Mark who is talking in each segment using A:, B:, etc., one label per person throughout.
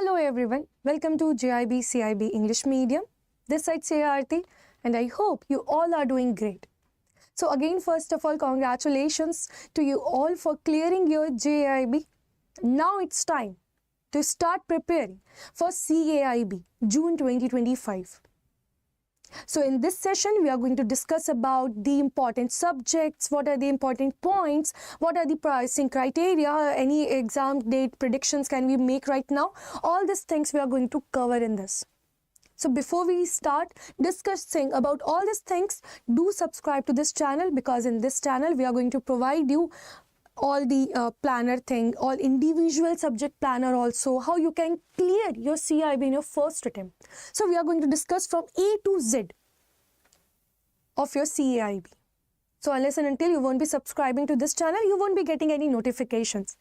A: Hello everyone, welcome to JIB CIB English Medium. This side Aarti and I hope you all are doing great. So again, first of all, congratulations to you all for clearing your JIB. Now it's time to start preparing for CAIB June 2025. So in this session, we are going to discuss about the important subjects, what are the important points, what are the pricing criteria, any exam date predictions can we make right now. All these things we are going to cover in this. So before we start discussing about all these things, do subscribe to this channel because in this channel, we are going to provide you all the planner thing, all individual subject planner also, how you can clear your CIB in your first attempt. So we are going to discuss from A to Z of your CIB. So unless and until you won't be subscribing to this channel, you won't be getting any notifications.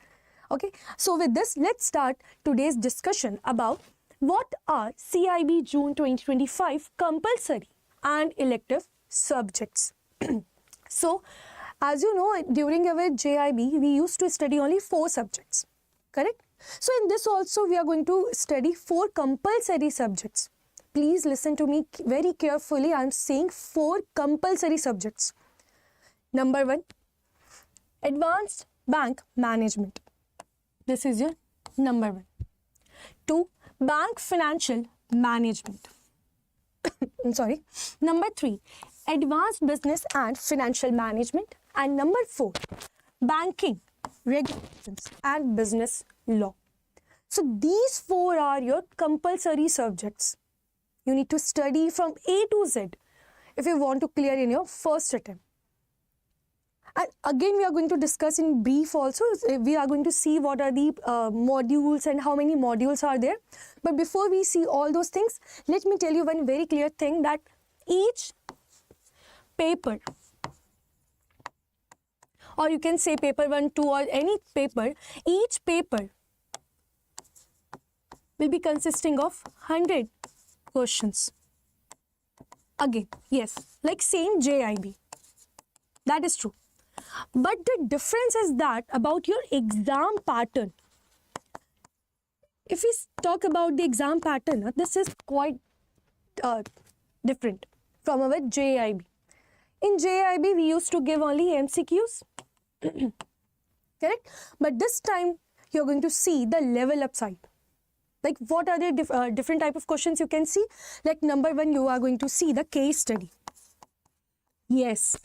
A: Okay. So with this, let's start today's discussion about what are CIB June 2025 compulsory and elective subjects. So, as you know, during our JIB, we used to study only 4 subjects, correct? So, in this also, we are going to study 4 compulsory subjects. Please listen to me very carefully. I am saying 4 compulsory subjects. Number 1, Advanced Bank Management. This is your number 1. 2, Bank Financial Management. I'm sorry. Number 3, Advanced Business and Financial Management. And number 4, Banking, Regulations and Business Law. So these 4 are your compulsory subjects. You need to study from A to Z if you want to clear in your first attempt. And again, we are going to discuss in brief also. We are going to see what are the modules and how many modules are there. But before we see all those things, let me tell you one very clear thing that each paper, or you can say paper 1, 2 or any paper, each paper will be consisting of 100 questions. Again, yes, like same JIB. That is true. But the difference is that about your exam pattern. If we talk about the exam pattern, this is quite different from our JIB. In JIB, we used to give only MCQs, correct? But this time, you're going to see the level up side. Like what are the different type of questions you can see? Like number 1, you are going to see the case study. Yes.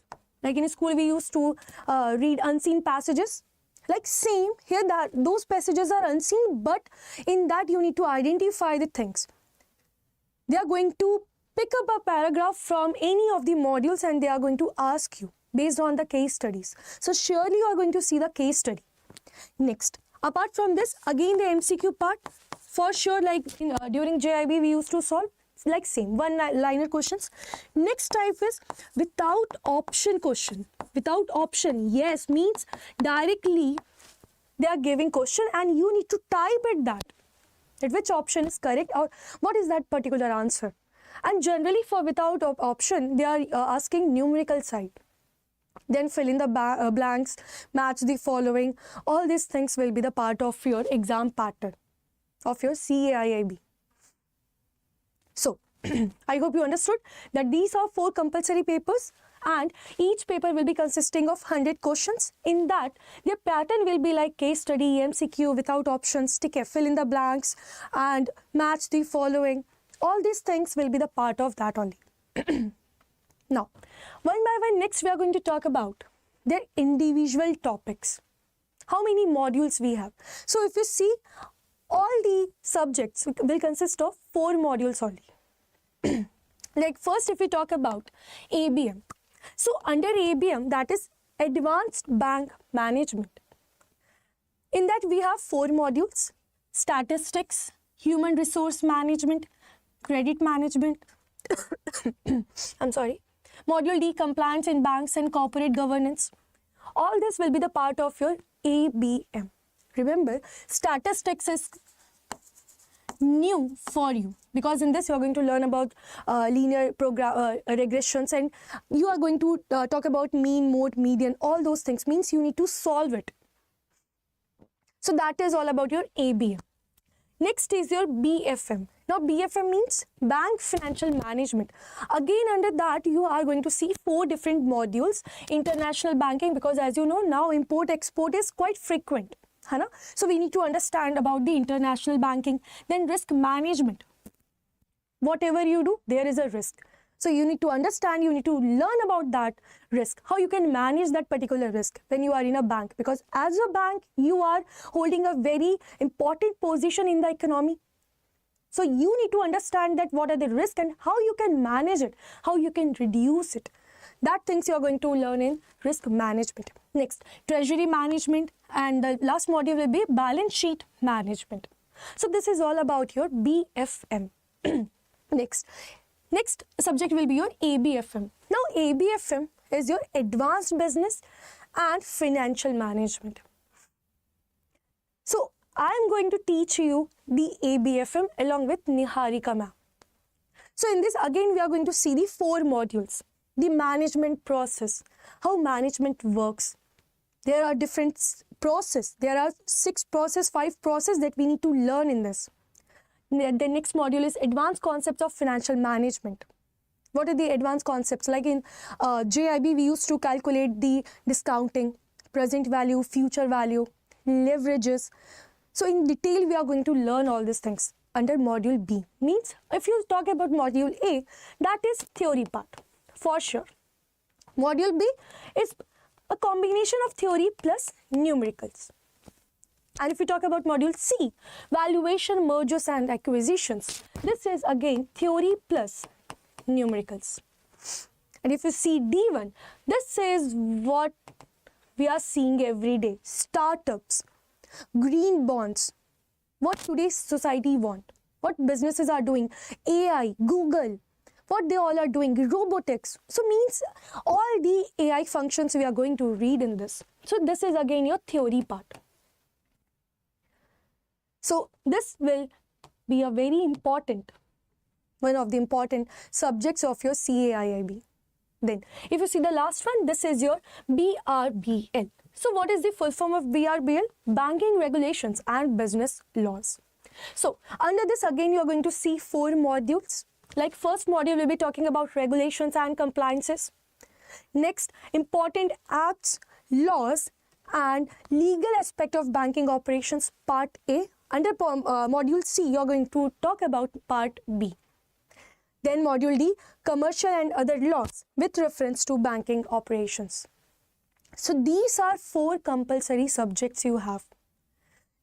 A: Like in school, we used to read unseen passages. Like same, here that those passages are unseen, but in that you need to identify the things. They are going to pick up a paragraph from any of the modules and they are going to ask you based on the case studies. So surely you are going to see the case study. Next, apart from this, again the MCQ part, for sure like during JIB we used to solve like same one-liner questions. Next type is without option question. Without option, yes, means directly they are giving question and you need to type it that which option is correct or what is that particular answer. And generally for without option, they are asking numerical side. Then fill in the blanks, match the following. All these things will be the part of your exam pattern of your CAIB. So, I hope you understood that these are 4 compulsory papers and each paper will be consisting of 100 questions. In that, their pattern will be like case study, MCQ, without options, fill in the blanks and match the following. All these things will be the part of that only. Now, one by one, next we are going to talk about their individual topics. How many modules we have. So, if you see, all the subjects will consist of 4 modules only. Like first, if we talk about ABM. So, under ABM, that is Advanced Bank Management. In that, we have 4 modules: Statistics, Human Resource Management, Credit Management, I'm sorry, Module D, Compliance in Banks and Corporate Governance. All this will be the part of your ABM. Remember, statistics is new for you because in this you are going to learn about linear regressions and you are going to talk about mean, mode, median. All those things means you need to solve it. So that is all about your ABM. Next is your BFM. Now BFM means Bank Financial Management. Again under that you are going to see 4 different modules. International banking, because as you know now import export is quite frequent. So we need to understand about the international banking. Then risk management. Whatever you do, there is a risk. So you need to understand, you need to learn about that risk, how you can manage that particular risk when you are in a bank. Because as a bank, you are holding a very important position in the economy. So you need to understand that what are the risks and how you can manage it, how you can reduce it. That things you are going to learn in risk management. Next, treasury management, and the last module will be balance sheet management. So this is all about your BFM. Next subject will be your ABFM. Now ABFM is your advanced business and financial management. So I am going to teach you the ABFM along with Niharika ma'am. So in this again we are going to see the 4 modules. The management process, how management works. There are different process. There are 5 process that we need to learn in this. The next module is advanced concepts of financial management. What are the advanced concepts? Like in JIB, we used to calculate the discounting, present value, future value, leverages. So in detail, we are going to learn all these things under module B. Means if you talk about module A, that is theory part for sure. Module B is a combination of theory plus numericals. And if we talk about module C, valuation, mergers and acquisitions, this is again theory plus numericals. And if you see D1, this is what we are seeing every day. Startups, green bonds, what today's society want, what businesses are doing, AI, Google, what they all are doing, robotics. So means all the AI functions we are going to read in this. So this is again your theory part. So this will be a very important, one of the important subjects of your CAIIB. Then if you see the last one, this is your BRBL. So what is the full form of BRBL? Banking Regulations and Business Laws. So under this again you are going to see 4 modules. Like first module will be talking about regulations and compliances. Next, important acts, laws and legal aspect of banking operations, part A. Under module C, you are going to talk about part B. Then module D, commercial and other laws with reference to banking operations. So these are 4 compulsory subjects you have.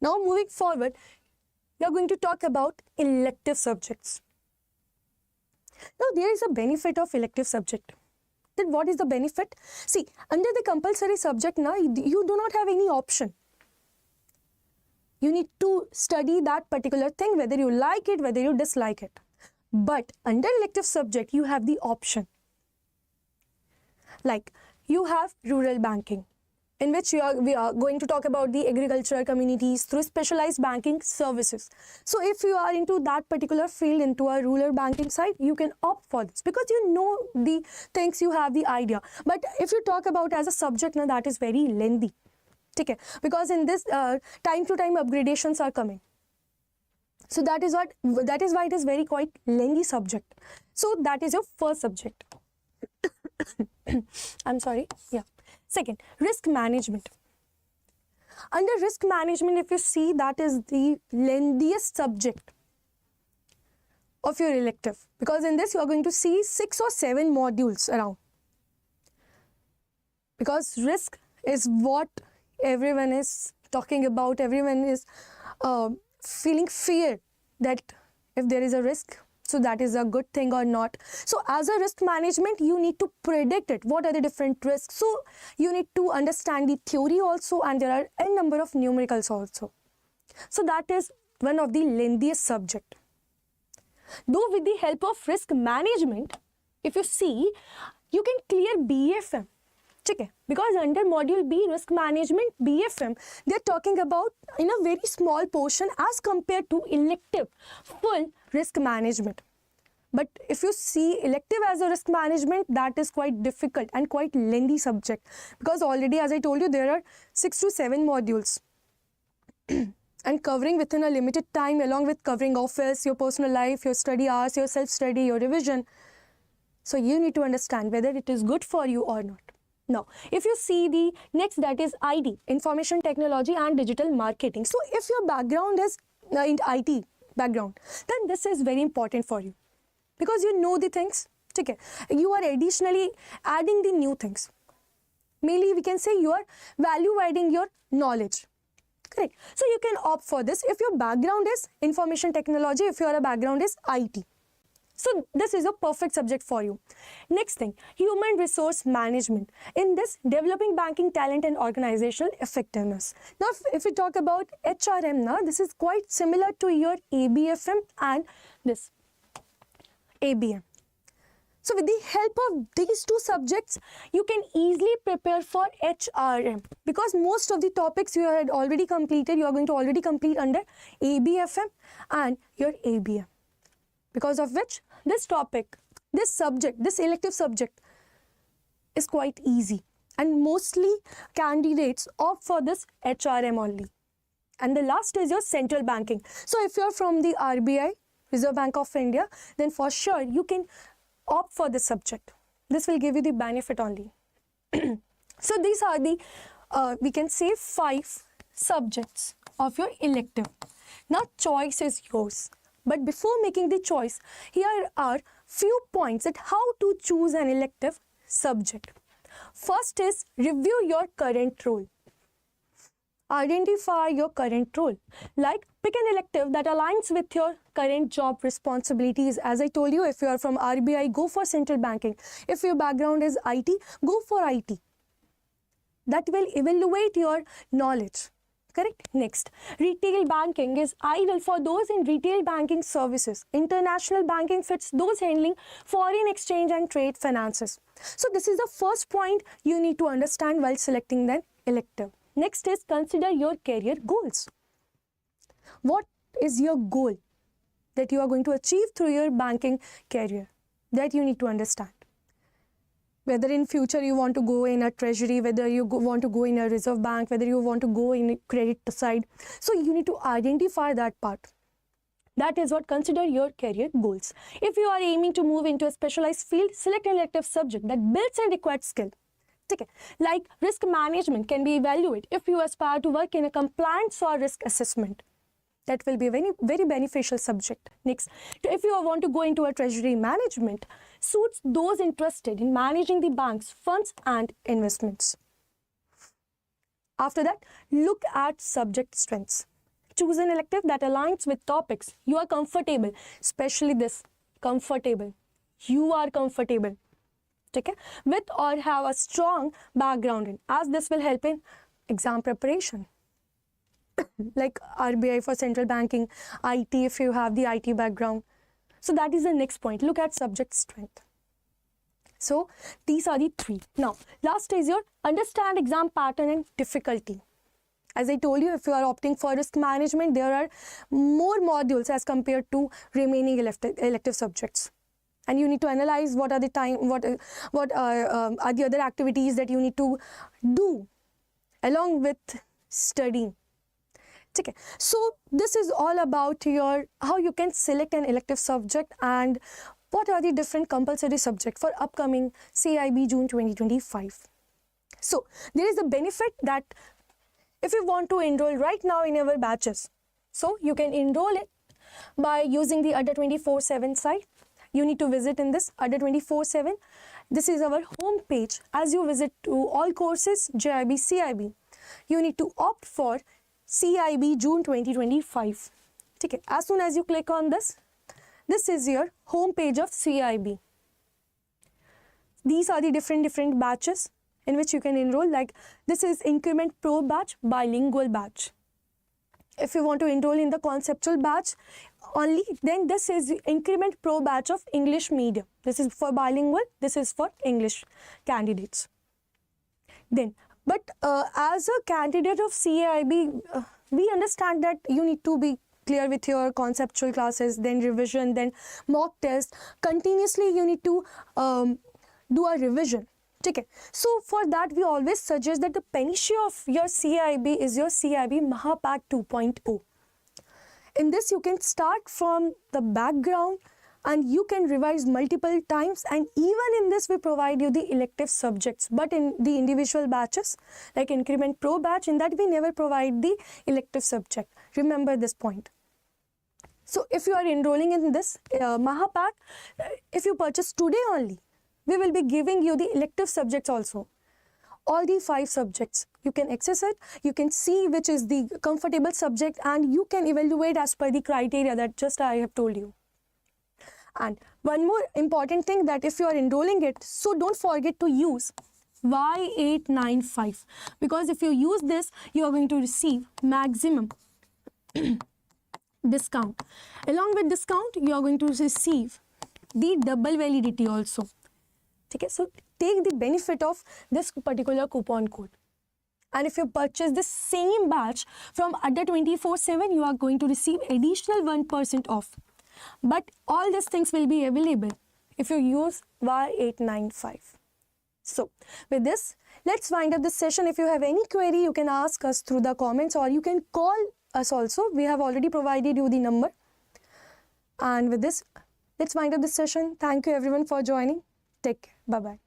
A: Now moving forward, we are going to talk about elective subjects. Now there is a benefit of elective subject. Then what is the benefit? See, under the compulsory subject now, you do not have any option. You need to study that particular thing, whether you like it, whether you dislike it. But under elective subject, you have the option. Like you have rural banking, in which we are going to talk about the agricultural communities through specialized banking services. So if you are into that particular field, into a rural banking side, you can opt for this because you know the things, you have the idea. But if you talk about as a subject, now that is very lengthy. Okay, because in this time to time upgradations are coming. So that is why it is very quite lengthy subject. So that is your first subject. I'm sorry. Yeah. Second, risk management. Under risk management, if you see, that is the lengthiest subject of your elective, because in this you are going to see 6 or 7 modules around. Because risk is what everyone is talking about. Everyone is feeling fear that if there is a risk, so that is a good thing or not. So as a risk management, you need to predict it. What are the different risks? So you need to understand the theory also, and there are a number of numericals also. So that is one of the lengthiest subject. Though with the help of risk management, if you see, you can clear BFM. Okay, because under module B, risk management, BFM, they are talking about in a very small portion as compared to elective full risk management. But if you see elective as a risk management, that is quite difficult and quite lengthy subject, because already, as I told you, there are 6 to 7 modules. and covering within a limited time, along with covering office, your personal life, your study hours, your self-study, your revision. So you need to understand whether it is good for you or not. Now, if you see the next, that is IT, information technology and digital marketing. So if your background is in IT background, then this is very important for you because you know the things. Okay, you are additionally adding the new things. Mainly we can say you are value adding your knowledge. Correct. So you can opt for this if your background is information technology, if your background is IT. So this is a perfect subject for you. Next thing, human resource management. In this, developing banking talent and organizational effectiveness. Now, if we talk about HRM now, this is quite similar to your ABFM and this ABM. So with the help of these two subjects, you can easily prepare for HRM because most of the topics you had already completed, you are going to already complete under ABFM and your ABM. Because of which this topic, this subject, this elective subject is quite easy and mostly candidates opt for this HRM only. And the last is your central banking. So if you're from the RBI, Reserve Bank of India, then for sure you can opt for this subject. This will give you the benefit only. So these are the, we can say 5 subjects of your elective. Now choice is yours. But before making the choice, here are few points at how to choose an elective subject. First is review your current role. Identify your current role. Like pick an elective that aligns with your current job responsibilities. As I told you, if you are from RBI, go for central banking. If your background is IT, go for IT. That will evaluate your knowledge. Correct? Next, retail banking is ideal for those in retail banking services. International banking fits those handling foreign exchange and trade finances. So this is the first point you need to understand while selecting an elective. Next is consider your career goals. What is your goal that you are going to achieve through your banking career? That you need to understand. Whether in future you want to go in a treasury, whether you want to go in a reserve bank, whether you want to go in a credit side. So you need to identify that part. That is what consider your career goals. If you are aiming to move into a specialized field, select an elective subject that builds a required skill. Okay. Like risk management can be evaluated if you aspire to work in a compliance or risk assessment. That will be a very, very beneficial subject. Next, if you want to go into a treasury management, suits those interested in managing the bank's funds and investments. After that, look at subject strengths. Choose an elective that aligns with topics you are comfortable, especially this, comfortable. You are comfortable, okay, with or have a strong background in, as this will help in exam preparation. Like RBI for central banking, IT if you have the IT background. So that is the next point. Look at subject strength. So these are the 3. Now, last is your understand exam pattern and difficulty. As I told you, if you are opting for risk management, there are more modules as compared to remaining elective subjects. And you need to analyze what are the are the other activities that you need to do along with studying. Okay. So this is all about your how you can select an elective subject and what are the different compulsory subjects for upcoming CIB June 2025. So there is a benefit that if you want to enroll right now in our batches, so you can enroll it by using the Adda 24/7 site. You need to visit in this Adda 24/7. This is our home page. As you visit to all courses, JIB, CIB, you need to opt for CIB June 2025. Okay. As soon as you click on this, this is your home page of CIB. These are the different batches in which you can enroll. Like this is Increment Pro batch, bilingual batch. If you want to enroll in the conceptual batch only, then this is Increment Pro batch of English medium. This is for bilingual, this is for English candidates. Then, but as a candidate of CIB, we understand that you need to be clear with your conceptual classes, then revision, then mock test. Continuously, you need to do a revision. Okay, so for that we always suggest that the panacea of your CIB is your CIB Mahapack 2.0. In this you can start from the background and you can revise multiple times, and even in this we provide you the elective subjects, but in the individual batches like Increment Pro batch, in that we never provide the elective subject. Remember this point. So if you are enrolling in this Mahapack, if you purchase today only, we will be giving you the elective subjects also. All the 5 subjects. You can access it, you can see which is the comfortable subject, and you can evaluate as per the criteria that just I have told you. And one more important thing, that if you are enrolling it, so don't forget to use Y895, because if you use this, you are going to receive maximum discount. Along with discount, you are going to receive the double validity also. Okay, so take the benefit of this particular coupon code. And if you purchase the same batch from Adda 24/7, you are going to receive additional 1% off. But all these things will be available if you use Y895. So with this, let's wind up this session. If you have any query, you can ask us through the comments, or you can call us also. We have already provided you the number. And with this, let's wind up this session. Thank you everyone for joining. Take care. Bye-bye.